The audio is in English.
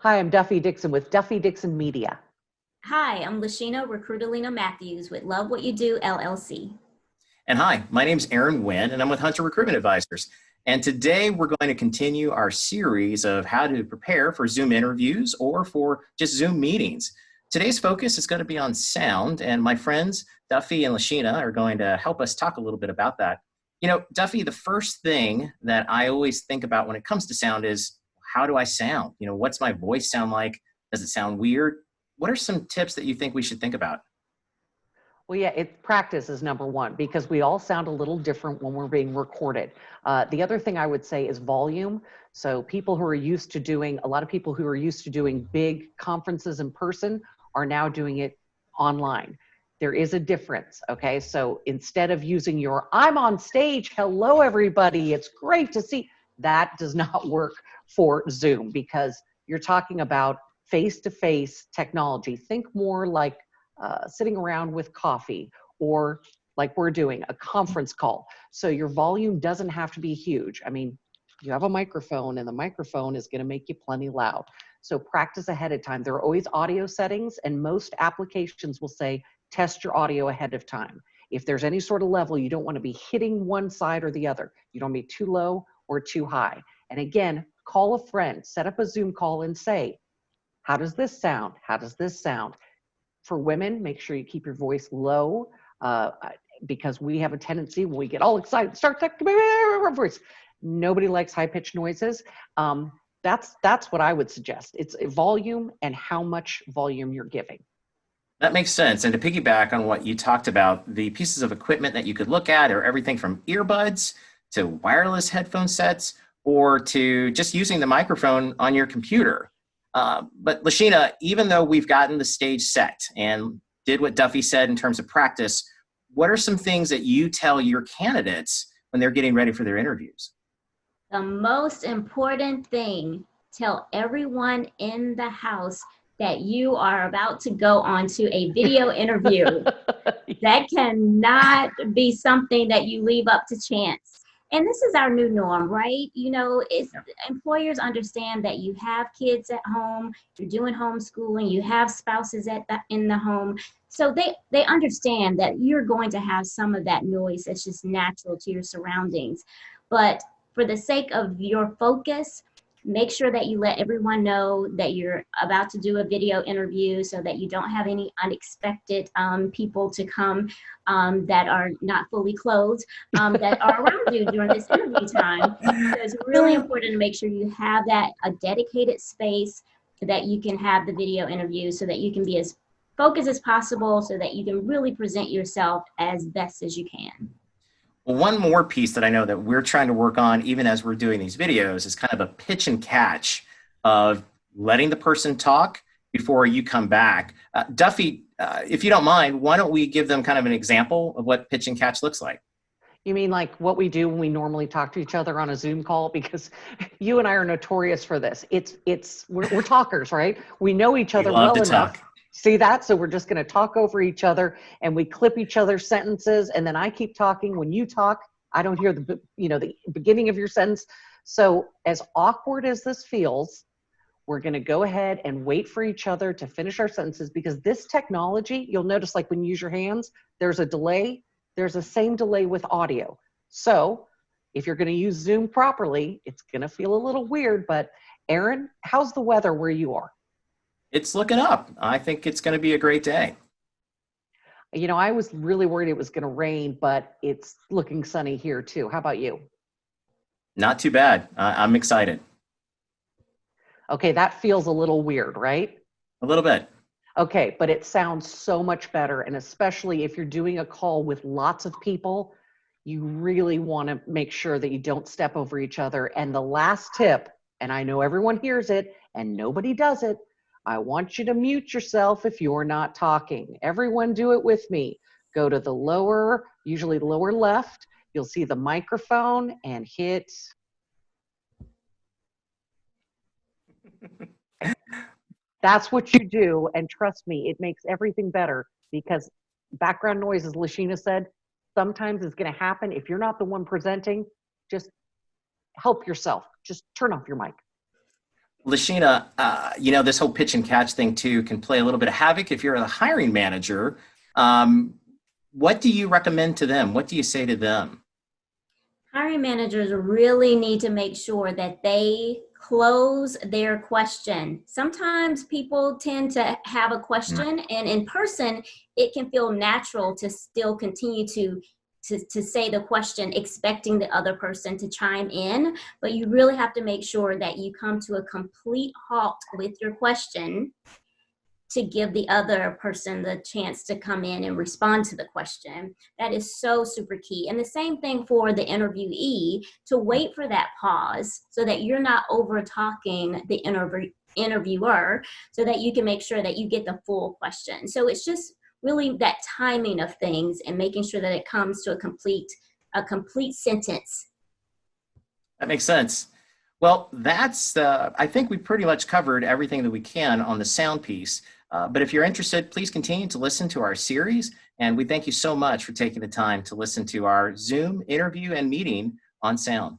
Hi, I'm Duffy Dixon with Duffy Dixon Media. Hi, I'm Lashina Recruitalina Matthews with Love What You Do, LLC. And hi, my name's Aaron Wynn, and I'm with Hunter Recruitment Advisors. And today we're going to continue our series of how to prepare for Zoom interviews or for just Zoom meetings. Today's focus is going to be on sound, and my friends Duffy and Lashina are going to help us talk a little bit about that. You know, Duffy, the first thing that I always think about when it comes to sound is, how do I sound? You know, what's my voice sound like? Does it sound weird? What are some tips that you think we should think about? Well, yeah, practice is number one because we all sound a little different when we're being recorded. The other thing I would say is volume. So a lot of people who are used to doing big conferences in person are now doing it online. There is a difference, okay? So instead of using I'm on stage, hello everybody, it's great to see, that does not work for Zoom because you're talking about face-to-face technology. Think more like sitting around with coffee or like we're doing a conference call. So your volume doesn't have to be huge. I mean, you have a microphone and the microphone is going to make you plenty loud. So practice ahead of time. There are always audio settings and most applications will say test your audio ahead of time. If there's any sort of level, you don't want to be hitting one side or the other. You don't be too low or too high. And again, call a friend, set up a Zoom call and say, how does this sound? How does this sound? For women, make sure you keep your voice low because we have a tendency when we get all excited, start talking our voice. Nobody likes high-pitched noises. That's what I would suggest. It's volume and how much volume you're giving. That makes sense. And to piggyback on what you talked about, the pieces of equipment that you could look at are everything from earbuds to wireless headphone sets or to just using the microphone on your computer. But Lashina, even though we've gotten the stage set and did what Duffy said in terms of practice, what are some things that you tell your candidates when they're getting ready for their interviews? The most important thing, tell everyone in the house that you are about to go on to a video interview. That cannot be something that you leave up to chance. And this is our new norm, right? You know, employers understand that you have kids at home, you're doing homeschooling, you have spouses in the home. So they understand that you're going to have some of that noise that's just natural to your surroundings. But for the sake of your focus, make sure that you let everyone know that you're about to do a video interview so that you don't have any unexpected people to come that are not fully clothed that are around you during this interview time. So it's really important to make sure you have a dedicated space that you can have the video interview so that you can be as focused as possible so that you can really present yourself as best as you can. Well, one more piece that I know that we're trying to work on, even as we're doing these videos, is kind of a pitch and catch of letting the person talk before you come back. Duffy, if you don't mind, why don't we give them kind of an example of what pitch and catch looks like? You mean like what we do when we normally talk to each other on a Zoom call? Because you and I are notorious for this. We're talkers, right? We know each other well enough. See that? So we're just going to talk over each other and we clip each other's sentences. And then I keep talking. When you talk, I don't hear the beginning of your sentence. So as awkward as this feels, we're going to go ahead and wait for each other to finish our sentences because this technology, you'll notice like when you use your hands, there's a delay. There's the same delay with audio. So if you're going to use Zoom properly, it's going to feel a little weird. But Aaron, how's the weather where you are? It's looking up. I think it's going to be a great day. You know, I was really worried it was going to rain, but it's looking sunny here too. How about you? Not too bad. I'm excited. Okay, that feels a little weird, right? A little bit. Okay, but it sounds so much better. And especially if you're doing a call with lots of people, you really want to make sure that you don't step over each other. And the last tip, and I know everyone hears it and nobody does it, I want you to mute yourself if you're not talking. Everyone do it with me. Go to the usually the lower left. You'll see the microphone and hit. That's what you do. And trust me, it makes everything better because background noise, as Lashina said, sometimes is going to happen. If you're not the one presenting, just help yourself. Just turn off your mic. Lashina, this whole pitch and catch thing too can play a little bit of havoc if you're a hiring manager. Um, what do you recommend to them? What do you say to them? Hiring managers really need to make sure that they close their question. Sometimes people tend to have a question, and in person, it can feel natural to still continue to say the question, expecting the other person to chime in. But you really have to make sure that you come to a complete halt with your question to give the other person the chance to come in and respond to the question. That is so super key. And the same thing for the interviewee, to wait for that pause so that you're not over talking the interviewer, so that you can make sure that you get the full question. So it's just really that timing of things and making sure that it comes to a complete sentence. That makes sense. Well, I think we pretty much covered everything that we can on the sound piece. But if you're interested, please continue to listen to our series. And we thank you so much for taking the time to listen to our Zoom interview and meeting on sound.